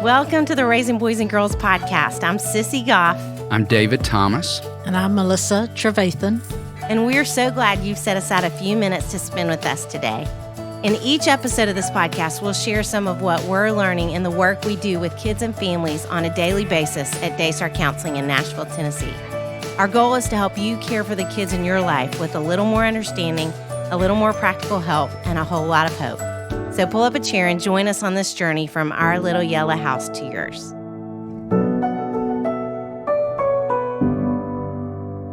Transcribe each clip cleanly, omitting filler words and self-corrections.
Welcome to the Raising Boys and Girls podcast. I'm Sissy Goff. I'm David Thomas. And I'm Melissa Trevathan. And we're so glad you've set aside a few minutes to spend with us today. In each episode of this podcast, we'll share some of what we're learning in the work we do with kids and families on a daily basis at Daystar Counseling in Nashville, Tennessee. Our goal is to help you care for the kids in your life with a little more understanding, a little more practical help, and a whole lot of hope. So pull up a chair and join us on this journey from our little yellow house to yours.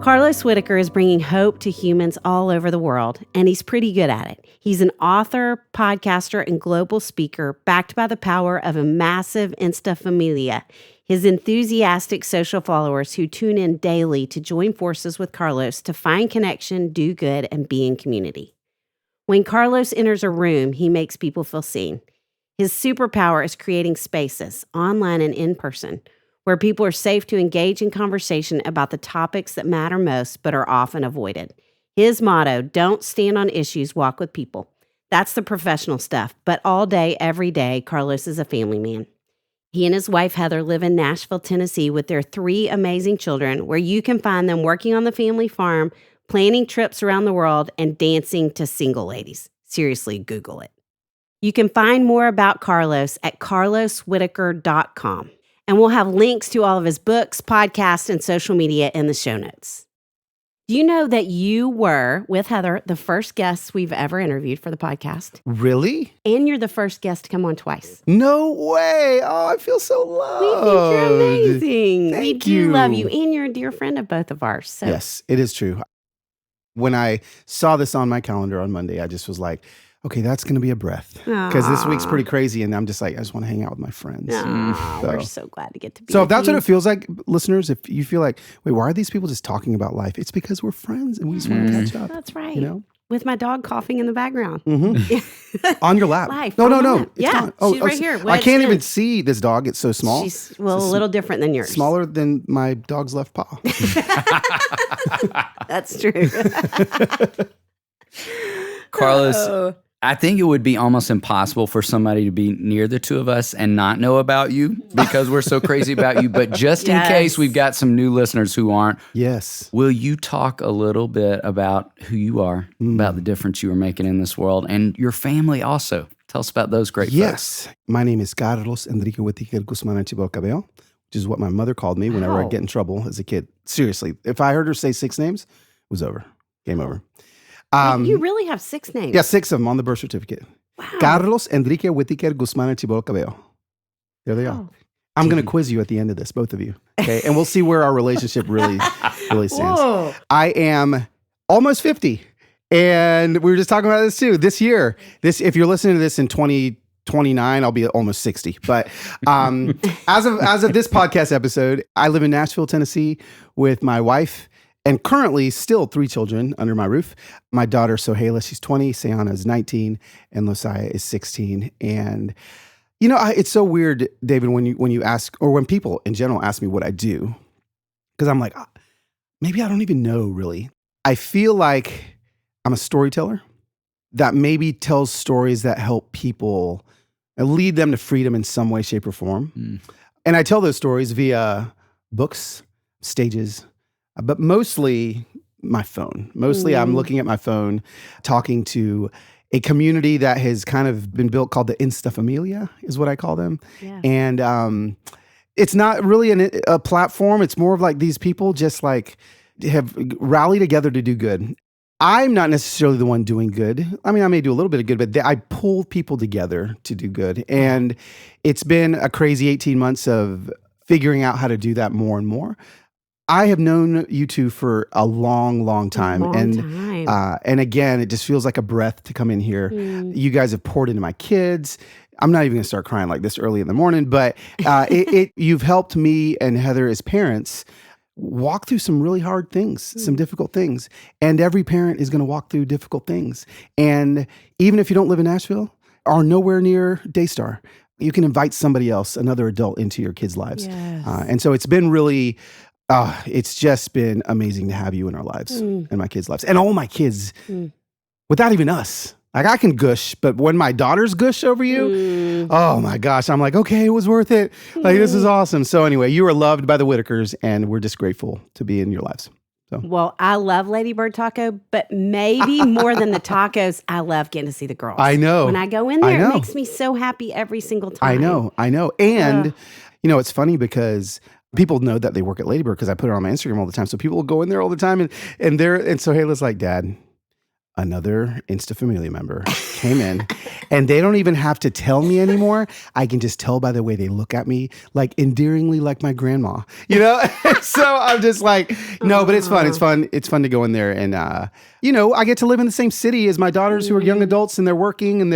Carlos Whittaker is bringing hope to humans all over the world, and he's pretty good at it. He's an author, podcaster, and global speaker backed by the power of a massive Insta Familia, his enthusiastic social followers who tune in daily to join forces with Carlos to find connection, do good, and be in community. When Carlos enters a room, he makes people feel seen. His superpower is creating spaces, online and in person, where people are safe to engage in conversation about the topics that matter most but are often avoided. His motto, don't stand on issues, walk with people. That's the professional stuff, but all day, every day, Carlos is a family man. He and his wife, Heather, live in Nashville, Tennessee with their 3 amazing children, where you can find them working on the family farm, planning trips around the world, and dancing to Single Ladies. Seriously, Google it. You can find more about Carlos at carloswhitaker.com. And we'll have links to all of his books, podcasts, and social media in the show notes. Do you know that you were, with Heather, the first guest we've ever interviewed for the podcast? Really? And you're the first guest to come on twice. No way. Oh, I feel so loved. We think you're amazing. Thank we do you. love you. And you're a dear friend of both of ours. So. Yes, it is true. When I saw this on my calendar on Monday, I just was like, okay, that's going to be a breath. Because this week's pretty crazy. And I'm just like, I just want to hang out with my friends. We're so glad to get to be So with if that's you. what it feels like, listeners, if you feel like, wait, why are these people just talking about life? It's because we're friends and we just want to catch up. That's right. You know? With my dog coughing in the background. On your lap. Life. No. It's gone. she's right here. I can't even see this dog. It's so small. She's a little different than yours. Smaller than my dog's left paw. That's true. Carlos, I think it would be almost impossible for somebody to be near the two of us and not know about you because we're so crazy about you. But just in case we've got some new listeners who aren't, Yes. will you talk a little bit about who you are, about the difference you are making in this world, and your family also? Tell us about those great folks. Yes. My name is Carlos Enrique Whittaker Guzman Archibald Cabello, which is what my mother called me whenever I'd get in trouble as a kid. Seriously, if I heard her say 6 names, it was over. Game over. You really have 6 names. Yeah, 6 of them on the birth certificate. Wow. Carlos Enrique Whittaker Guzman Archibald Cabello. There they are. I'm going to quiz you at the end of this, both of you. Okay, and we'll see where our relationship really stands. Whoa. I am almost 50, and we were just talking about this too. This year, if you're listening to this in 2029, I'll be almost 60. But as of this podcast episode, I live in Nashville, Tennessee, with my wife. And currently, still 3 children under my roof. My daughter, Sohaila, she's 20, Sayana is 19, and Losiah is 16. And, you know, it's so weird, David, when you ask, or when people in general ask me what I do, because I'm like, maybe I don't even know, really. I feel like I'm a storyteller that maybe tells stories that help people and lead them to freedom in some way, shape, or form. And I tell those stories via books, stages, but mostly my phone. Mostly I'm looking at my phone, talking to a community that has kind of been built called the Insta Familia, is what I call them. Yeah. And it's not really a platform. It's more of like these people just like have rallied together to do good. I'm not necessarily the one doing good. I mean, I may do a little bit of good, but I pull people together to do good. And it's been a crazy 18 months of figuring out how to do that more and more. I have known you two for a long, long time. And again, it just feels like a breath to come in here. You guys have poured into my kids. I'm not even going to start crying like this early in the morning, but you've helped me and Heather as parents walk through some really hard things, some difficult things. And every parent is going to walk through difficult things. And even if you don't live in Nashville or nowhere near Daystar, you can invite somebody else, another adult, into your kids' lives. Yes. And so it's been really... it's just been amazing to have you in our lives and my kids' lives. And all my kids, without even us. Like I can gush, but when my daughters gush over you, oh my gosh, I'm like, okay, it was worth it. Like, this is awesome. So anyway, you are loved by the Whittakers, and we're just grateful to be in your lives. So. Well, I love Ladybird Taco, but maybe more than the tacos, I love getting to see the girls. I know. When I go in there, it makes me so happy every single time. I know. And, it's funny because people know that they work at Ladybird because I put it on my Instagram all the time. So people will go in there all the time and so Hayla's like, Dad, another Instafamilia member came in and they don't even have to tell me anymore. I can just tell by the way they look at me, like endearingly like my grandma, So I'm just like, no, but it's fun. It's fun. It's fun to go in there. And, I get to live in the same city as my daughters who are young adults and they're working and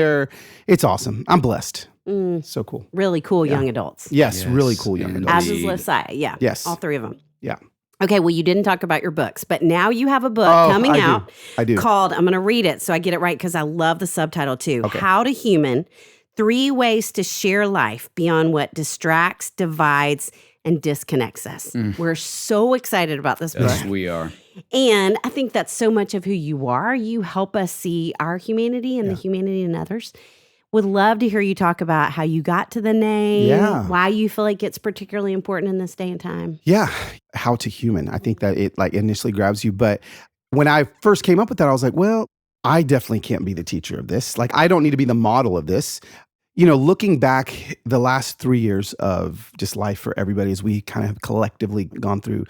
it's awesome. I'm blessed. So cool. Really cool young adults. Yes, really cool young adults. As is Losiah. Yeah. Yes. All three of them. Yeah. Okay, well, you didn't talk about your books, but now you have a book coming out. I do. Called, I'm going to read it so I get it right because I love the subtitle too. Okay. How to Human, 3 Ways to Share Life Beyond What Distracts, Divides, and Disconnects Us. We're so excited about this book. Yes, we are. And I think that's so much of who you are. You help us see our humanity and the humanity in others. Would love to hear you talk about how you got to the name, why you feel like it's particularly important in this day and time. Yeah. How to Human. I think that it initially grabs you. But when I first came up with that, I was like, well, I definitely can't be the teacher of this. Like, I don't need to be the model of this. Looking back the last 3 years of just life for everybody as we kind of have collectively gone through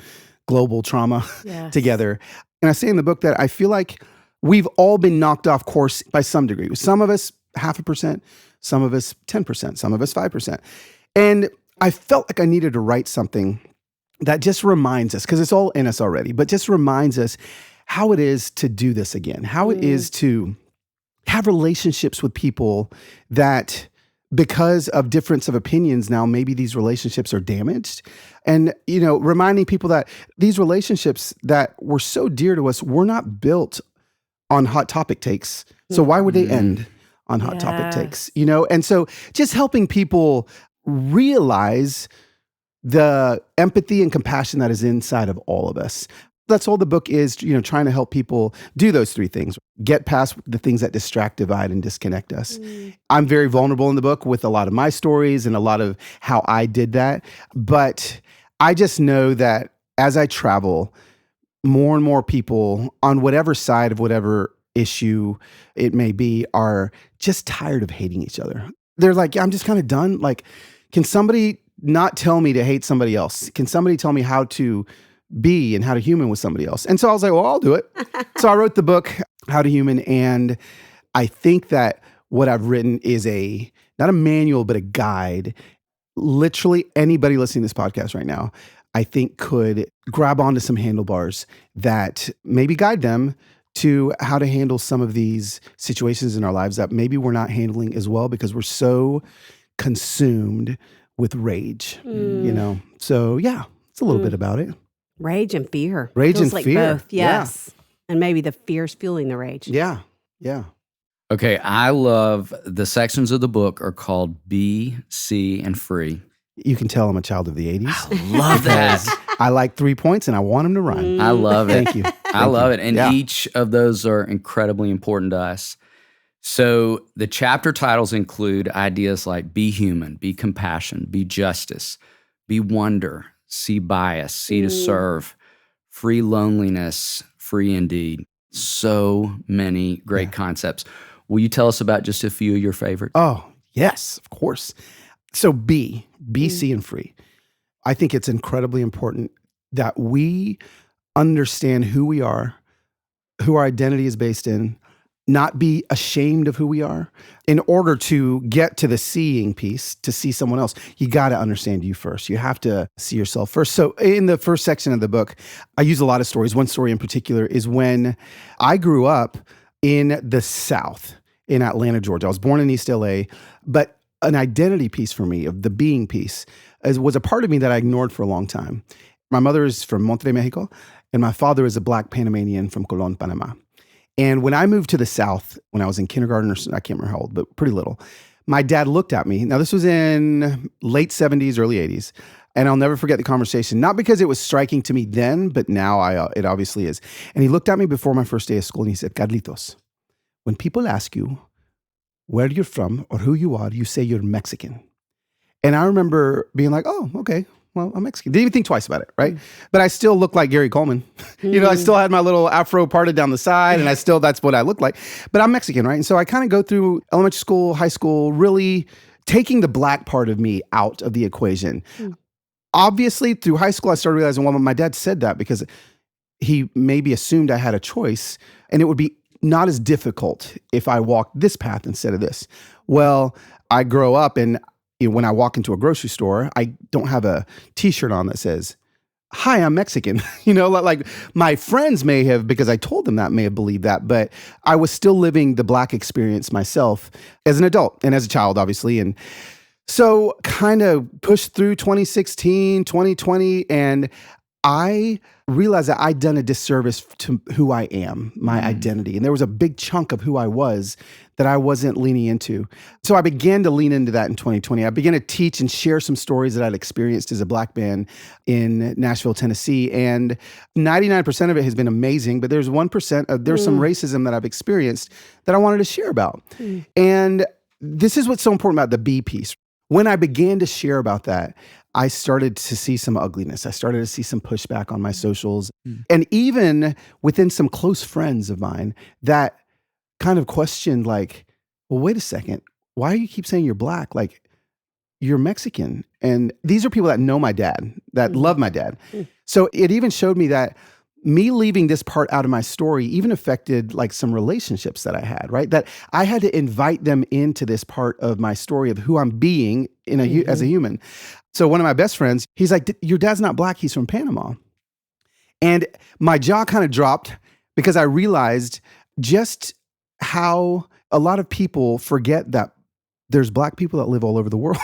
global trauma together. And I say in the book that I feel like we've all been knocked off course by some degree. Some of us 0.5%, some of us 10%, some of us 5%. And I felt like I needed to write something that just reminds us, because it's all in us already, but just reminds us how it is to do this again, how it is to have relationships with people that, because of difference of opinions now, maybe these relationships are damaged. And, reminding people that these relationships that were so dear to us were not built on hot topic takes. So why would they end on hot topic takes, And so just helping people realize the empathy and compassion that is inside of all of us. That's all the book is, trying to help people do those 3 things. Get past the things that distract, divide, and disconnect us. I'm very vulnerable in the book with a lot of my stories and a lot of how I did that. But I just know that as I travel, more and more people on whatever side of whatever issue it may be are just tired of hating each other. They're like, I'm just kind of done. Like, can somebody not tell me to hate somebody else? Can somebody tell me how to be and how to human with somebody else? And so I was like, well, I'll do it. So I wrote the book, How to Human. And I think that what I've written is not a manual, but a guide. Literally anybody listening to this podcast right now, I think could grab onto some handlebars that maybe guide them to how to handle some of these situations in our lives that maybe we're not handling as well because we're so consumed with rage, So yeah, it's a little bit about it. Rage and fear. Rage Feels and like fear. Both, yes. Yeah. And maybe the fear's fueling the rage. Yeah. Okay, I love the sections of the book are called Be, See, and Free. You can tell I'm a child of the 80s. I love that. I like 3 points and I want them to rhyme. I love it. Thank you. I love it. And each of those are incredibly important to us. So the chapter titles include ideas like be human, be compassion, be justice, be wonder, see bias, see to serve, free loneliness, free indeed. So many great concepts. Will you tell us about just a few of your favorites? Oh, yes, of course. So be, see, and free. I think it's incredibly important that we understand who we are, who our identity is based in, not be ashamed of who we are. In order to get to the seeing piece, to see someone else, you got to understand you first. You have to see yourself first. So in the first section of the book, I use a lot of stories. One story in particular is when I grew up in the South, in Atlanta, Georgia. I was born in East LA, but an identity piece for me, of the being piece, was a part of me that I ignored for a long time. My mother is from Monterrey, Mexico, and my father is a Black Panamanian from Colón, Panama. And when I moved to the South, when I was in kindergarten, or I can't remember how old, but pretty little, my dad looked at me. Now, this was in late 70s, early 80s. And I'll never forget the conversation, not because it was striking to me then, but now it obviously is. And he looked at me before my first day of school and he said, Carlitos, when people ask you, where you're from or who you are, you say you're Mexican. And I remember being like, oh, okay, well, I'm Mexican. Didn't even think twice about it, right? But I still look like Gary Coleman. I still had my little afro parted down the side, and that's what I look like. But I'm Mexican, right? And so I kind of go through elementary school, high school, really taking the black part of me out of the equation. Obviously, through high school, I started realizing, well, my dad said that because he maybe assumed I had a choice, and it would be not as difficult if I walked this path instead of this. Well, I grow up, and when I walk into a grocery store, I don't have a t-shirt on that says, hi, I'm Mexican. Like my friends may have, because I told them that, may have believed that, but I was still living the black experience myself as an adult and as a child, obviously. And so kind of pushed through 2016, 2020, and I realized that I'd done a disservice to who I am, my identity. And there was a big chunk of who I was that I wasn't leaning into. So I began to lean into that in 2020. I began to teach and share some stories that I'd experienced as a black man in Nashville, Tennessee. And 99% of it has been amazing, but there's 1% of, there's some racism that I've experienced that I wanted to share about. And this is what's so important about the B piece. When I began to share about that, I started to see some ugliness. I started to see some pushback on my socials. And even within some close friends of mine that kind of questioned like, well, wait a second. Why do you keep saying you're black? Like, you're Mexican. And these are people that know my dad, that love my dad. So it even showed me that me leaving this part out of my story even affected like some relationships that I had, right? That I had to invite them into this part of my story of who I'm being as a human. So one of my best friends, he's like, your dad's not black, he's from Panama. And my jaw kind of dropped because I realized just how a lot of people forget that there's black people that live all over the world.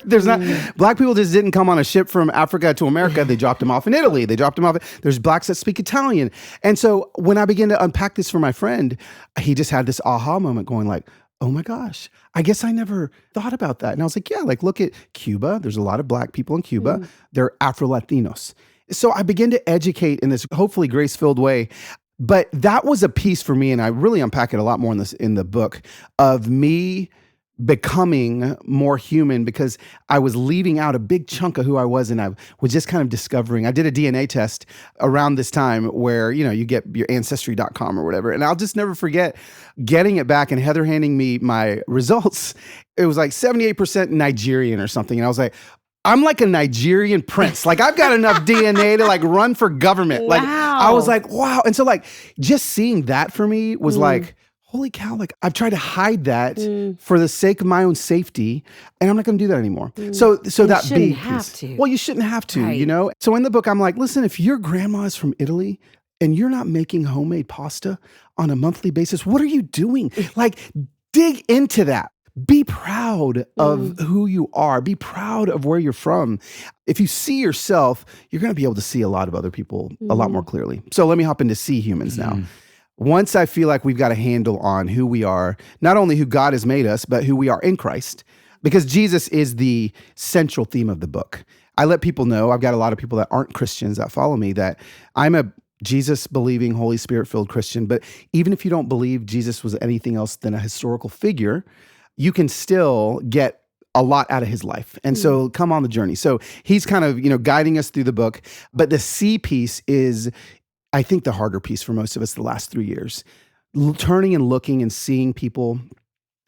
There's not, black people just didn't come on a ship from Africa to America. They dropped them off in Italy. They dropped them off. There's blacks that speak Italian. And so when I began to unpack this for my friend, he just had this aha moment going like, oh my gosh, I guess I never thought about that. And I was like, yeah, like look at Cuba. There's a lot of black people in Cuba. They're Afro-Latinos. So I began to educate in this hopefully grace-filled way. But that was a piece for me, and I really unpack it a lot more in the book, of me becoming more human because I was leaving out a big chunk of who I was, and I was just kind of discovering. I did a DNA test around this time where, you get your ancestry.com or whatever, and I'll just never forget getting it back and Heather handing me my results. It was like 78% Nigerian or something, and I was like, I'm like a Nigerian prince. Like I've got enough DNA to like run for government. Like I was like, wow. And so like just seeing that for me was like, holy cow, like I've tried to hide that for the sake of my own safety, and I'm not going to do that anymore. So that big piece. Well, you shouldn't have to, right. So in the book, I'm like, listen, if your grandma is from Italy and you're not making homemade pasta on a monthly basis, what are you doing? Like dig into that. Be proud of who you are. Be proud of where you're from. If you see yourself, you're going to be able to see a lot of other people a lot more clearly. So let me hop into see humans now. Once I feel like we've got a handle on who we are, not only who God has made us, but who we are in Christ, because Jesus is the central theme of the book. I let people know, I've got a lot of people that aren't Christians that follow me, that I'm a Jesus-believing, Holy Spirit-filled Christian. But even if you don't believe Jesus was anything else than a historical figure, you can still get a lot out of his life. And so come on the journey. So he's kind of, guiding us through the book. But the C piece is, I think, the harder piece for most of us the last 3 years. Turning and looking and seeing people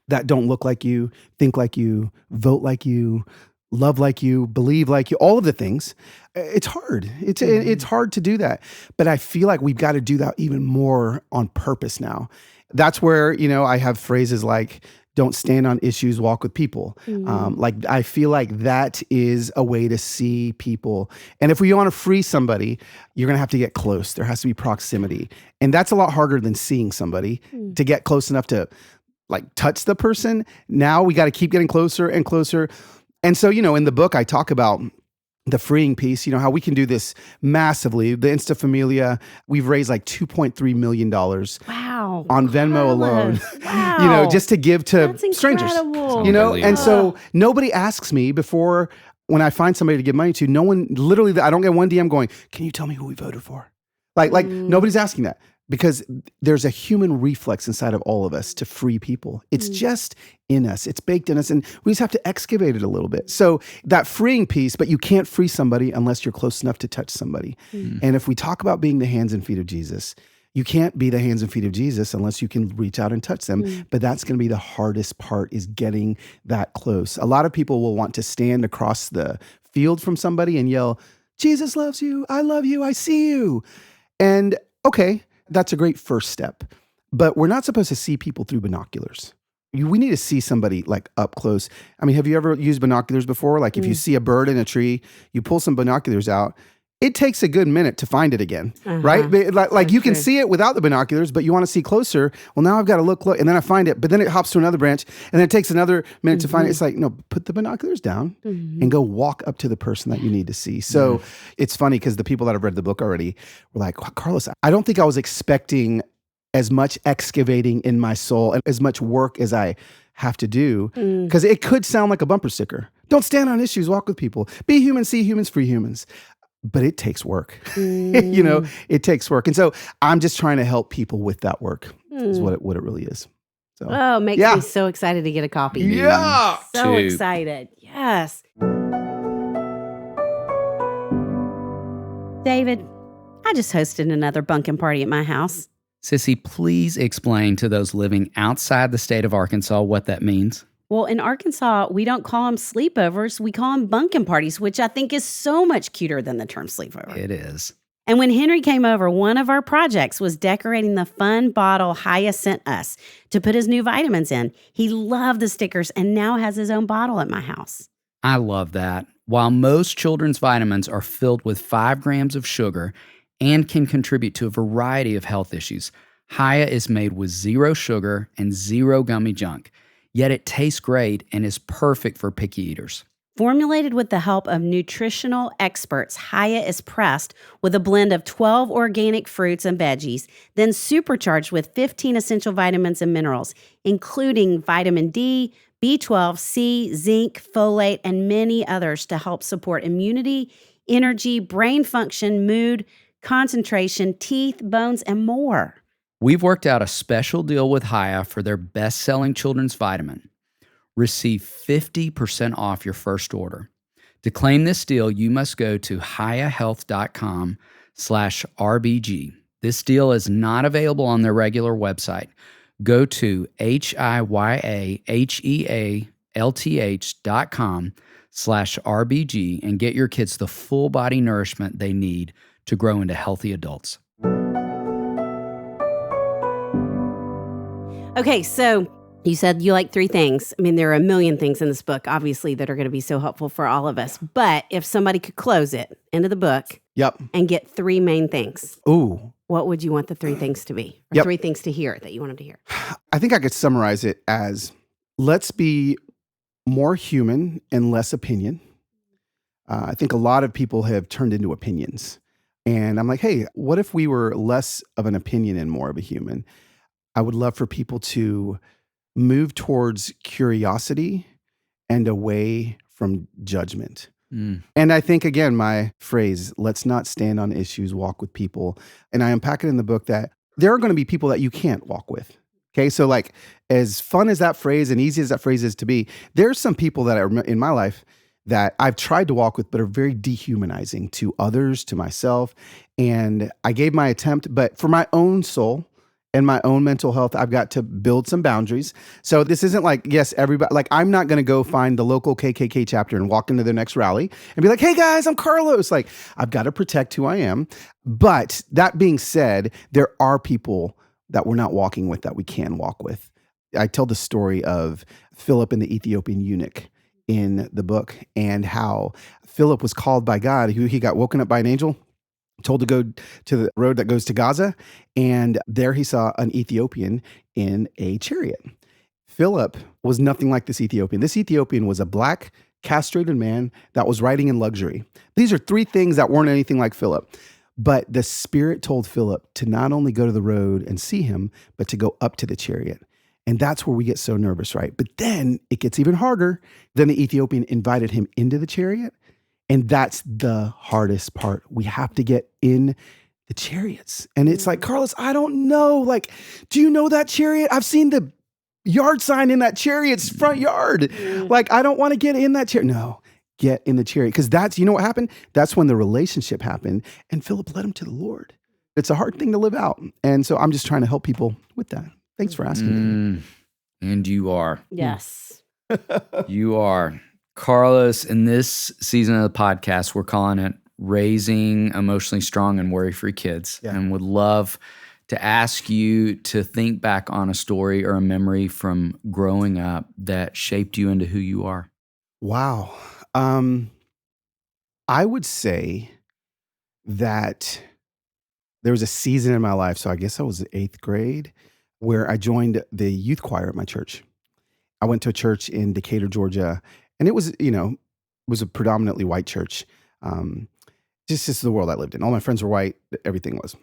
that don't look like you, think like you, vote like you, love like you, believe like you, all of the things. It's hard. It's hard to do that. But I feel like we've got to do that even more on purpose now. That's where, I have phrases like, don't stand on issues, walk with people. Like I feel like that is a way to see people. And if we want to free somebody, you're going to have to get close. There has to be proximity. And that's a lot harder than seeing somebody to get close enough to like touch the person. Now we got to keep getting closer and closer. And so, in the book, I talk about the freeing piece, how we can do this massively. The Insta Familia, we've raised like $2.3 million. Wow. On Venmo alone. Wow. Just to give to That's strangers. Incredible. And so nobody asks me before when I find somebody to give money to. No one, literally, I don't get one DM going, can you tell me who we voted for? Like nobody's asking that. because there's a human reflex inside of all of us to free people. It's just in us. It's baked in us, and we just have to excavate it a little bit. So that freeing piece, but you can't free somebody unless you're close enough to touch somebody. And if we talk about being the hands and feet of Jesus, you can't be the hands and feet of Jesus unless you can reach out and touch them. But that's going to be the hardest part, is getting that close. A lot of people will want to stand across the field from somebody and yell, Jesus loves you, I see you. And okay, that's a great first step. But we're not supposed to see people through binoculars. We need to see somebody like up close. I mean, have you ever used binoculars before? Like if you see a bird in a tree, you pull some binoculars out. It takes a good minute to find it again, right? Like you can see it without the binoculars, but you want to see closer. Well, now I've got to look, and then I find it, but then it hops to another branch, and then it takes another minute to find it. It's like, no, put the binoculars down and go walk up to the person that you need to see. So it's funny because the people that have read the book already were like, Carlos, I don't think I was expecting as much excavating in my soul and as much work as I have to do, because it could sound like a bumper sticker. Don't stand on issues, walk with people. Be human, see humans, free humans. But it takes work. It takes work. And so I'm just trying to help people with that work is what it really is. So, Oh, makes me so excited to get a copy. Yeah. So excited. Yes. David, I just hosted another bunkin' party at my house. Sissy, please explain to those living outside the state of Arkansas what that means. Well, in Arkansas, we don't call them sleepovers. We call them bunkin' parties, which I think is so much cuter than the term sleepover. It is. And when Henry came over, one of our projects was decorating the fun bottle Haya sent us to put his new vitamins in. He loved the stickers and now has his own bottle at my house. I love that. While most children's vitamins are filled with 5 grams of sugar and can contribute to a variety of health issues, Haya is made with 0 sugar and 0 gummy junk. Yet it tastes great and is perfect for picky eaters. Formulated with the help of nutritional experts, Haya is pressed with a blend of 12 organic fruits and veggies, then supercharged with 15 essential vitamins and minerals, including vitamin D, B12, C, zinc, folate, and many others to help support immunity, energy, brain function, mood, concentration, teeth, bones, and more. We've worked out a special deal with Haya for their best-selling children's vitamin. Receive 50% off your first order. To claim this deal, you must go to hayahealth.com/RBG. This deal is not available on their regular website. Go to hayahealth.com/RBG and get your kids the full body nourishment they need to grow into healthy adults. Okay, so you said you like 3 things. I mean, there are a million things in this book, obviously, that are going to be so helpful for all of us. But if somebody could close it, end of the book, and get 3 main things, what would you want the 3 things to be? Or 3 things to hear that you wanted to hear? I think I could summarize it as, let's be more human and less opinion. I think a lot of people have turned into opinions. And I'm like, hey, what if we were less of an opinion and more of a human? I would love for people to move towards curiosity and away from judgment. And I think, again, my phrase, let's not stand on issues, walk with people. And I unpack it in the book that there are going to be people that you can't walk with. Okay, so like as fun as that phrase and easy as that phrase is to be, there's some people that are in my life that I've tried to walk with, but are very dehumanizing to others, to myself. And I gave my attempt, but for my own soul and my own mental health, I've got to build some boundaries. So this isn't like, yes, everybody, like I'm not going to go find the local KKK chapter and walk into their next rally and be like, hey guys, I'm Carlos. Like I've got to protect who I am. But that being said, there are people that we're not walking with that we can walk with. I tell the story of Philip and the Ethiopian eunuch in the book and how Philip was called by God. He got woken up by an angel, told to go to the road that goes to Gaza. And there he saw an Ethiopian in a chariot. Philip was nothing like this Ethiopian. This Ethiopian was a black, castrated man that was riding in luxury. These are 3 things that weren't anything like Philip. But the Spirit told Philip to not only go to the road and see him, but to go up to the chariot. And that's where we get so nervous, right? But then it gets even harder. Then the Ethiopian invited him into the chariot. And that's the hardest part. We have to get in the chariots. And it's like, Carlos, I don't know. Like, do you know that chariot? I've seen the yard sign in that chariot's front yard. Like, I don't want to get in that chariot. No, get in the chariot. Because that's, you know what happened? That's when the relationship happened. And Philip led him to the Lord. It's a hard thing to live out. And so I'm just trying to help people with that. Thanks for asking. And you are. Yes. You are. Carlos, in this season of the podcast, we're calling it Raising Emotionally Strong and Worry-Free Kids. Yeah. And would love to ask you to think back on a story or a memory from growing up that shaped you into who you are. Wow. I would say that there was a season in my life, so I guess I was in 8th grade, where I joined the youth choir at my church. I went to a church in Decatur, Georgia, and it was, was a predominantly white church. Just the world I lived in. All my friends were white. Everything was.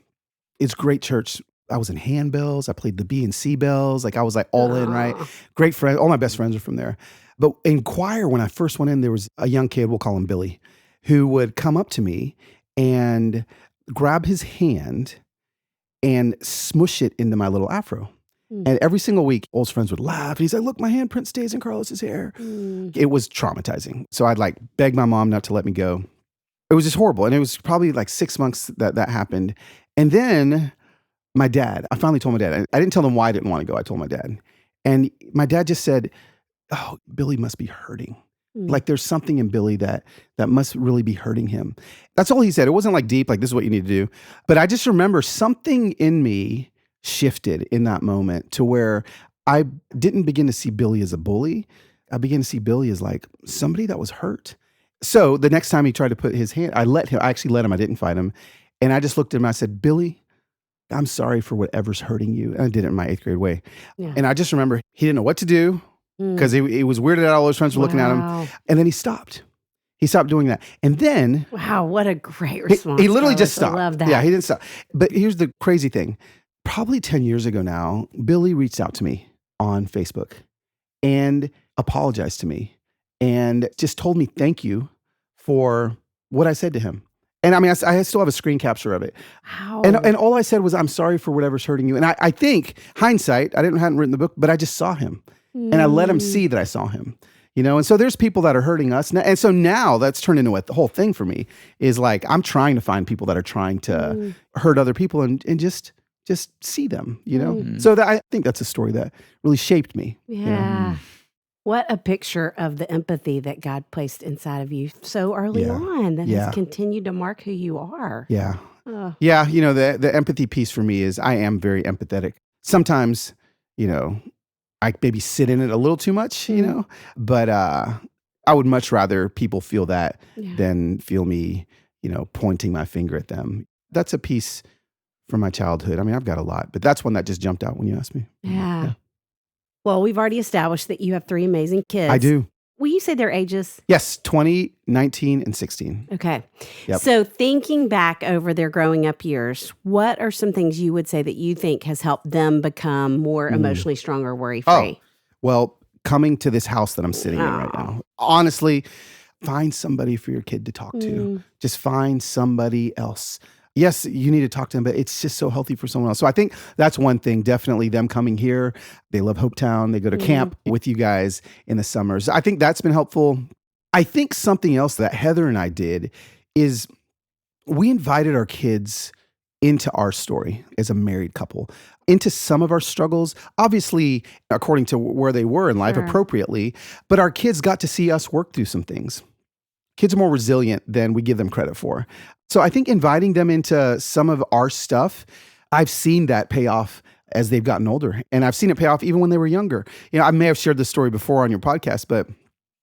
It's a great church. I was in handbells. I played the B and C bells. Like I was like all in, right? Great friends. All my best friends are from there. But in choir, when I first went in, there was a young kid, we'll call him Billy, who would come up to me and grab his hand and smush it into my little afro. And every single week, all his friends would laugh. And he's like, look, my handprint stays in Carlos's hair. It was traumatizing. So I'd like beg my mom not to let me go. It was just horrible. And it was probably like 6 months that happened. And then my dad, I finally told my dad. I didn't tell him why I didn't want to go. I told my dad. And my dad just said, oh, Billy must be hurting. Like there's something in Billy that must really be hurting him. That's all he said. It wasn't like deep, like this is what you need to do. But I just remember something in me shifted in that moment to where I didn't begin to see Billy as a bully. I began to see Billy as like somebody that was hurt. So the next time he tried to put his hand, I actually let him. I didn't fight him. And I just looked at him. I said, Billy, I'm sorry for whatever's hurting you. And I did it in my 8th grade way. Yeah. And I just remember he didn't know what to do because he was weirded out. All his friends were looking at him. And then he stopped. He stopped doing that. And then... Wow, what a great response. He literally just stopped. I love that. Yeah, he didn't stop. But here's the crazy thing. Probably 10 years ago now, Billy reached out to me on Facebook and apologized to me and just told me thank you for what I said to him. And I mean, I still have a screen capture of it. Wow. And all I said was, I'm sorry for whatever's hurting you. And I think, hindsight, hadn't written the book, but I just saw him. And I let him see that I saw him. And so there's people that are hurting us. And so now that's turned into the whole thing for me is like, I'm trying to find people that are trying to hurt other people and just see them, So I think that's a story that really shaped me. Yeah. What a picture of the empathy that God placed inside of you so early on that has continued to mark who you are. Yeah. Yeah. The empathy piece for me is I am very empathetic. Sometimes, I maybe sit in it a little too much, but I would much rather people feel that than feel me, pointing my finger at them. That's a piece from my childhood. I mean, I've got a lot, but that's one that just jumped out when you asked me. Yeah. Well, we've already established that you have 3 amazing kids. I do. Will you say their ages? Yes, 20, 19, and 16. Okay. Yep. So thinking back over their growing up years, what are some things you would say that you think has helped them become more emotionally strong or worry-free? Oh, well, coming to this house that I'm sitting in right now, honestly, find somebody for your kid to talk to. Just find somebody else. Yes, you need to talk to them, but it's just so healthy for someone else. So I think that's one thing, definitely them coming here. They love Hopetown. They go to camp with you guys in the summers. I think that's been helpful. I think something else that Heather and I did is we invited our kids into our story as a married couple, into some of our struggles, obviously according to where they were in life appropriately, but our kids got to see us work through some things. Kids are more resilient than we give them credit for. So I think inviting them into some of our stuff, I've seen that pay off as they've gotten older. And I've seen it pay off even when they were younger. I may have shared this story before on your podcast, but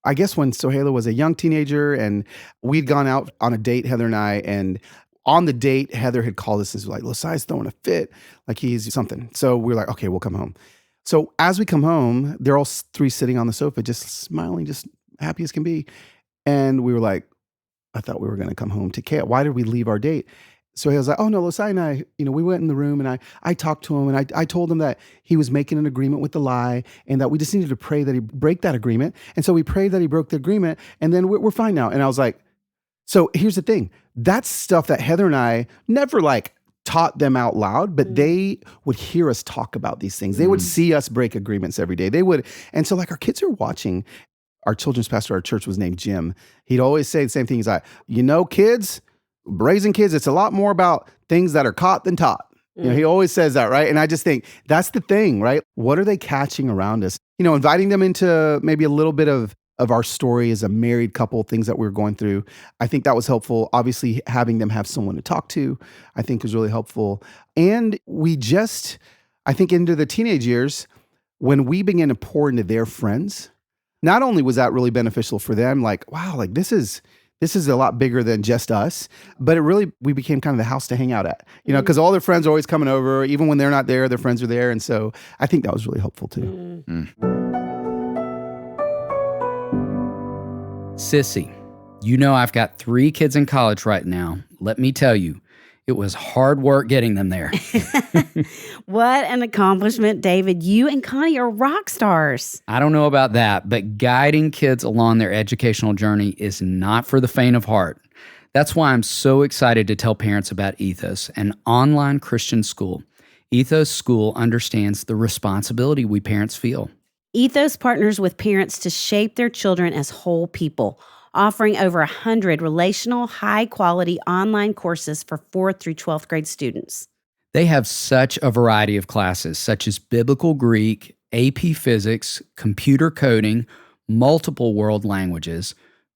I guess when Sohaila was a young teenager and we'd gone out on a date, Heather and I, and on the date, Heather had called us as like, Losai's throwing a fit, like he's something. So we were like, okay, we'll come home. So as we come home, they're all 3 sitting on the sofa, just smiling, just happy as can be. And we were like, I thought we were going to come home to chaos. Why did we leave our date? So he was like, oh no, Losai and I, we went in the room and I talked to him and I told him that he was making an agreement with the lie and that we just needed to pray that he break that agreement. And so we prayed that he broke the agreement and then we're fine now. And I was like, so here's the thing. That's stuff that Heather and I never like taught them out loud, but they would hear us talk about these things. They would see us break agreements every day. They would, and so like our kids are watching. Our children's pastor at our church was named Jim. He'd always say the same thing. He's like, kids, raising kids, it's a lot more about things that are caught than taught. He always says that, right? And I just think that's the thing, right? What are they catching around us? Inviting them into maybe a little bit of our story as a married couple, things that we were going through. I think that was helpful. Obviously, having them have someone to talk to, I think was really helpful. And I think into the teenage years, when we began to pour into their friends, not only was that really beneficial for them, like, wow, like this is a lot bigger than just us, but we became kind of the house to hang out at, because all their friends are always coming over. Even when they're not there, their friends are there. And so I think that was really helpful too. Sissy, I've got 3 kids in college right now. Let me tell you, it was hard work getting them there. What an accomplishment, David. You and Connie are rock stars. I don't know about that, but guiding kids along their educational journey is not for the faint of heart. That's why I'm so excited to tell parents about Ethos, an online Christian school. Ethos School understands the responsibility we parents feel. Ethos partners with parents to shape their children as whole people, offering over 100 relational, high-quality online courses for 4th through 12th grade students. They have such a variety of classes, such as Biblical Greek, AP Physics, computer coding, multiple world languages,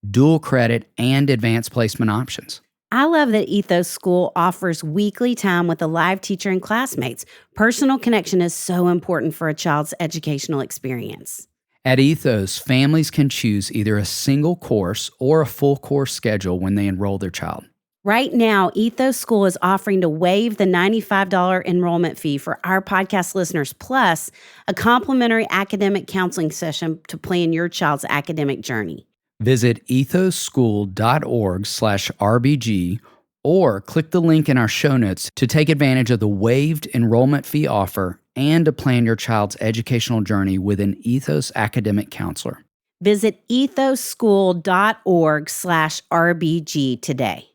dual credit, and advanced placement options. I love that Ethos School offers weekly time with a live teacher and classmates. Personal connection is so important for a child's educational experience. At Ethos, families can choose either a single course or a full course schedule when they enroll their child. Right now, Ethos School is offering to waive the $95 enrollment fee for our podcast listeners, plus a complimentary academic counseling session to plan your child's academic journey. Visit ethoschool.org/RBG or click the link in our show notes to take advantage of the waived enrollment fee offer and to plan your child's educational journey with an Ethos academic counselor. Visit ethoschool.org/RBG today.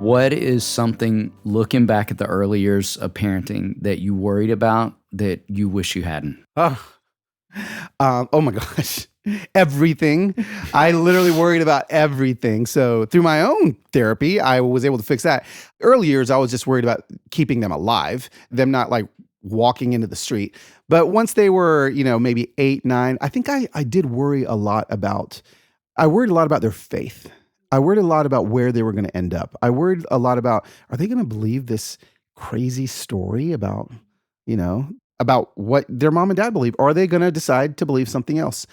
What is something, looking back at the early years of parenting, that you worried about that you wish you hadn't? Oh my gosh. Everything. I literally worried about everything. So through my own therapy, I was able to fix that. Early years, I was just worried about keeping them alive, them not like walking into the street. But once they were, maybe 8, 9, I think I did worry a lot about their faith. I worried a lot about where they were going to end up. I worried a lot about, are they going to believe this crazy story about what their mom and dad believe? Or are they going to decide to believe something else?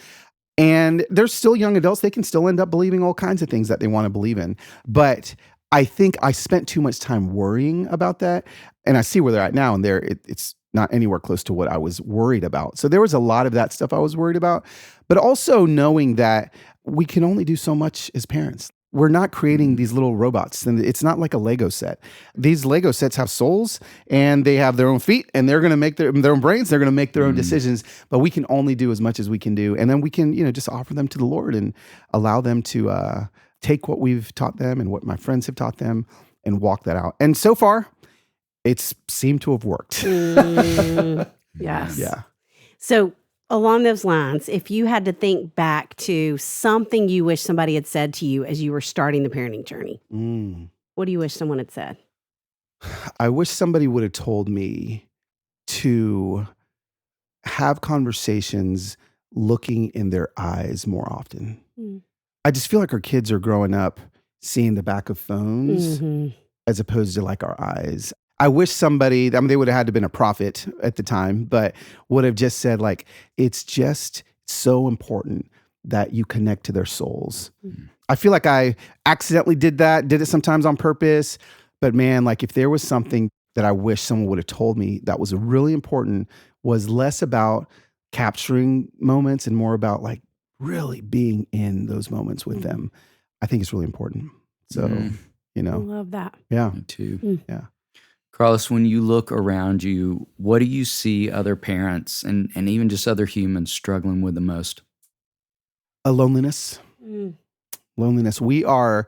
And they're still young adults. They can still end up believing all kinds of things that they want to believe in. But I think I spent too much time worrying about that. And I see where they're at now, and it's not anywhere close to what I was worried about. So there was a lot of that stuff I was worried about. But also knowing that we can only do so much as parents. We're not creating these little robots, and it's not like a Lego set. These Lego sets have souls, and they have their own feet, and they're going to make their own brains. They're going to make their own decisions, but we can only do as much as we can do. And then we can, just offer them to the Lord and allow them to take what we've taught them and what my friends have taught them and walk that out. And so far, it's seemed to have worked. Yes. Yeah. So along those lines, if you had to think back to something you wish somebody had said to you as you were starting the parenting journey, what do you wish someone had said? I wish somebody would have told me to have conversations looking in their eyes more often. I just feel like our kids are growing up seeing the back of phones as opposed to like our eyes. I wish somebody, they would have had to have been a prophet at the time, but would have just said like, it's just so important that you connect to their souls. I feel like I accidentally did it sometimes on purpose, but man, like if there was something that I wish someone would have told me that was really important, was less about capturing moments and more about like really being in those moments with them. I think it's really important. So, I love that. Yeah. Me too. Yeah. Carlos, when you look around you, what do you see other parents and even just other humans struggling with the most? Loneliness. Loneliness. We are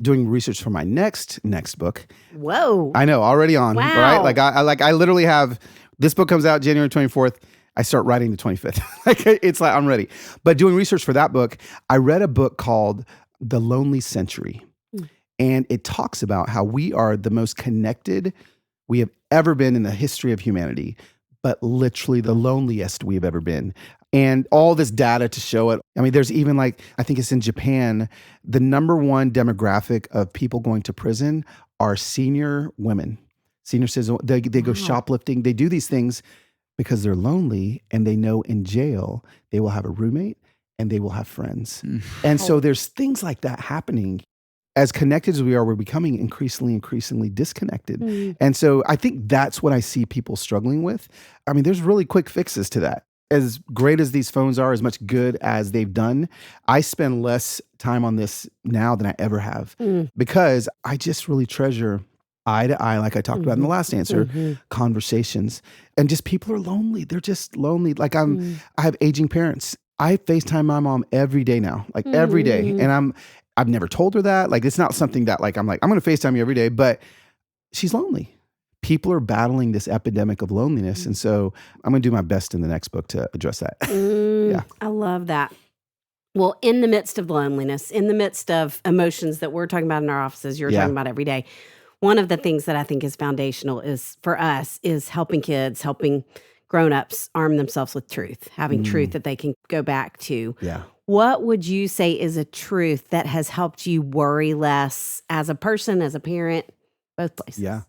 doing research for my next book. Whoa. I know, already on, Wow. right? I literally have, this book comes out January 24th. I start writing the 25th. It's like, I'm ready. But doing research for that book, I read a book called The Lonely Century. And it talks about how we are the most connected we have ever been in the history of humanity, but literally the loneliest we've ever been. And all this data to show it. I mean, there's even I think it's in Japan, the number one demographic of people going to prison are senior women. Senior citizens, they go shoplifting. They do these things because they're lonely and they know in jail they will have a roommate and they will have friends. And so there's things like that happening. As connected as we are, we're becoming increasingly disconnected. And so I think that's what I see people struggling with. I mean, there's really quick fixes to that. As great as these phones are, as much good as they've done, I spend less time on this now than I ever have because I just really treasure eye to eye, like I talked about in the last answer, conversations. And just people are lonely. They're just lonely. Like I have aging parents. I FaceTime my mom every day now, every day. And I've never told her that. It's not something that I'm going to FaceTime you every day, but she's lonely. People are battling this epidemic of loneliness. And so I'm going to do my best in the next book to address that. Yeah. I love that. Well, in the midst of loneliness, in the midst of emotions that we're talking about in our offices, you're talking about every day, one of the things that I think is foundational is for us is helping kids, helping grown-ups arm themselves with truth, having truth that they can go back to. Yeah. What would you say is a truth that has helped you worry less as a person, as a parent, both places? Yeah.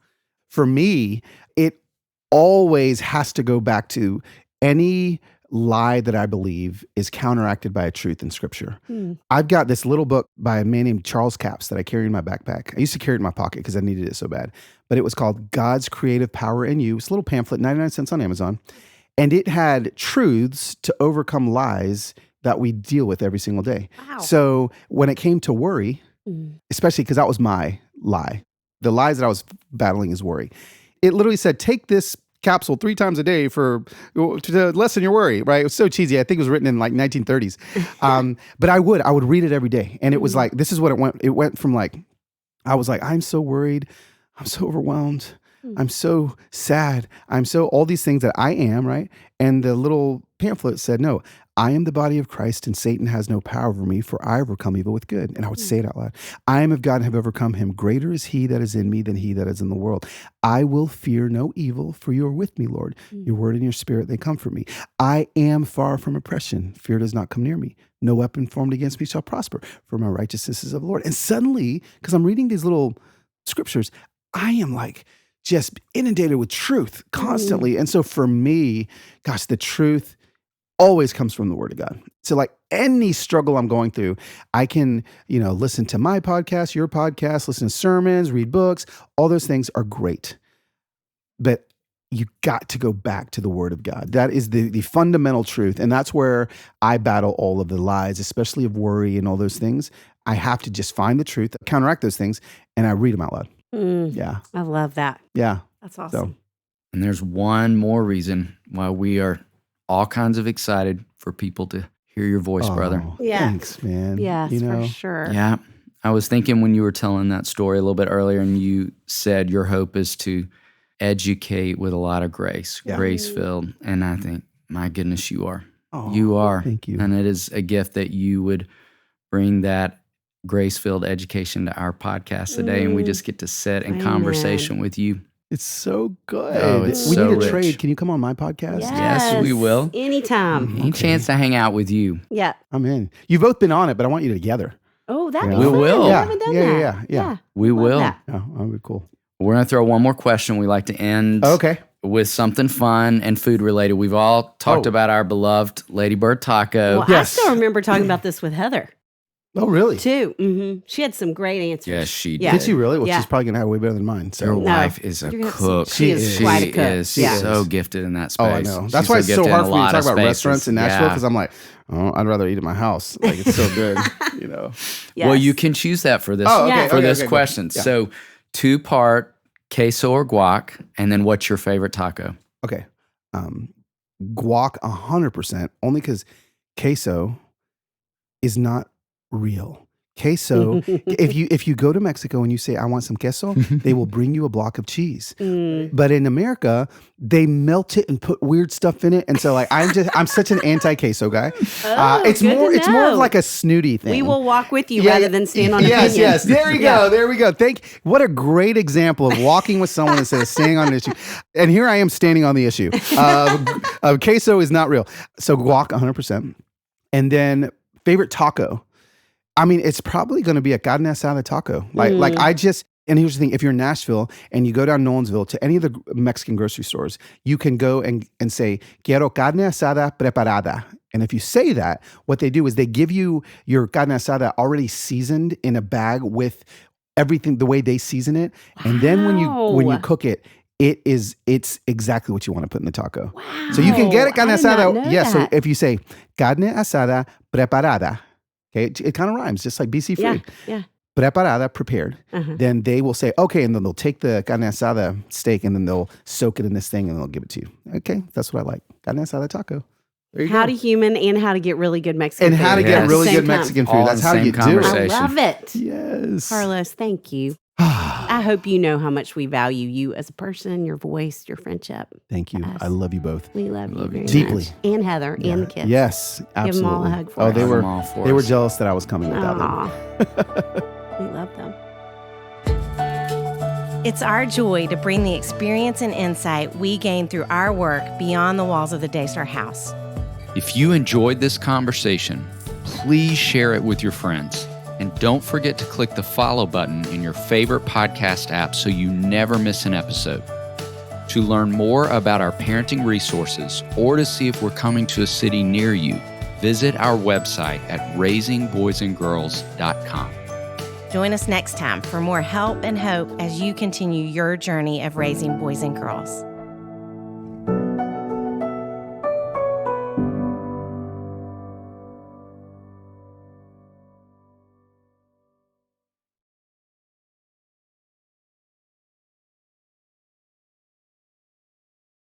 For me, it always has to go back to any lie that I believe is counteracted by a truth in Scripture. I've got this little book by a man named Charles Capps that I carry in my backpack. I used to carry it in my pocket because I needed it so bad. But it was called God's Creative Power in You. It's a little pamphlet, 99 cents on Amazon. And it had truths to overcome lies that we deal with every single day. Wow. So when it came to worry, especially because that was my lie, the lies that I was battling is worry. It literally said, take this capsule 3 times a day to lessen your worry, right? It was so cheesy. I think it was written in 1930s. But I would read it every day. And it was this is what it went. It went from I was I'm so worried. I'm so overwhelmed. I'm so sad. I'm so all these things that I am, right? And the little pamphlet said, no, I am the body of Christ and Satan has no power over me, for I overcome evil with good. And I would say it out loud. I am of God and have overcome him. Greater is he that is in me than he that is in the world. I will fear no evil, for you are with me, Lord. Your word and your spirit, they comfort me. I am far from oppression. Fear does not come near me. No weapon formed against me shall prosper, for my righteousness is of the Lord. And suddenly, because I'm reading these little scriptures, I am just inundated with truth constantly. And so for me, gosh, the truth always comes from the Word of God. So any struggle I'm going through, I can, listen to my podcast, your podcast, listen to sermons, read books. All those things are great. But you got to go back to the Word of God. That is the fundamental truth. And that's where I battle all of the lies, especially of worry and all those things. I have to just find the truth, counteract those things, and I read them out loud. Yeah. I love that. Yeah. That's awesome. And there's one more reason why we are all kinds of excited for people to hear your voice, brother. Yeah. Thanks, man. Yes, for sure. Yeah. I was thinking when you were telling that story a little bit earlier and you said your hope is to educate with a lot of grace, grace-filled. And I think, my goodness, you are. Oh, you are. Thank you. And it is a gift that you would bring that grace-filled education to our podcast today, and we just get to sit in conversation with you. It's so good. Oh, it's we so need a rich. trade. Can you come on my podcast? Yes, we will. Anytime. Any chance to hang out with you. Yeah. I'm in. You've both been on it, but I want you together. Oh, that'd be We fun. will. We Yeah. haven't done that. Yeah. We Love will. that. Oh, that would be cool. We're going to throw one more question. We like to end Okay. with something fun and food related. We've all talked about our beloved Ladybird taco. Well, Yes. I still remember talking about this with Heather, Oh, really? too. She had some great answers. Yes, she did. Yeah. Did she really? Well, Yeah. she's probably going to have way better than mine. So. Your No. wife is a You're gonna have cook. some- she is quite a cook. is Yeah. so gifted in that space. Oh, I know. That's She's why it's so gifted hard in for a me to lot talk of about spaces. restaurants in Nashville Yeah. because I'm I'd rather eat at my house. It's so good, Yes. Well, you can choose that for this Oh, okay, Yeah. for okay, this okay, good. question. Yeah. So 2-part queso or guac, and then what's your favorite taco? Okay. Guac 100%, only because queso is not real. Queso. if you go to Mexico and you say, I want some queso, they will bring you a block of cheese. But in America, they melt it and put weird stuff in it. And so like I'm such an anti-queso guy. It's more of like a snooty thing. We will walk with you rather than stand on opinion. Yes. There we go. There we go. What a great example of walking with someone instead of standing on an issue. And here I am standing on the issue. Queso is not real. So guac 100%. And then favorite taco. I mean, it's probably going to be a carne asada taco. And here's the thing, if you're in Nashville and you go down Nolensville to any of the Mexican grocery stores, you can go and say, quiero carne asada preparada. And if you say that, what they do is they give you your carne asada already seasoned in a bag with everything, the way they season it. And then when you cook it, it's exactly what you want to put in the taco. Wow. So you can get it carne asada. Yeah, so if you say carne asada preparada, okay, it kind of rhymes, just like BC free. Yeah. Preparada, prepared. Then they will say, okay, and then they'll take the carne asada steak and then they'll soak it in this thing and they'll give it to you. Okay, that's what I like. Carne asada taco. How to human and how to get really good Mexican food. And how to get really good Mexican food. All That's in how the you same do it. conversation. I love it. Yes. Carlos, thank you. I hope you know how much we value you as a person, your voice, your friendship. Thank you. Us. I love you both. We love you very deeply. much. And Heather and the kids. Yes, absolutely. Give them all a hug for Oh, us. they Them all for were us. jealous that I was coming without them. Aw. We love them. It's our joy to bring the experience and insight we gain through our work beyond the walls of the Daystar House. If you enjoyed this conversation, please share it with your friends. And don't forget to click the follow button in your favorite podcast app so you never miss an episode. To learn more about our parenting resources or to see if we're coming to a city near you, visit our website at raisingboysandgirls.com. Join us next time for more help and hope as you continue your journey of raising boys and girls.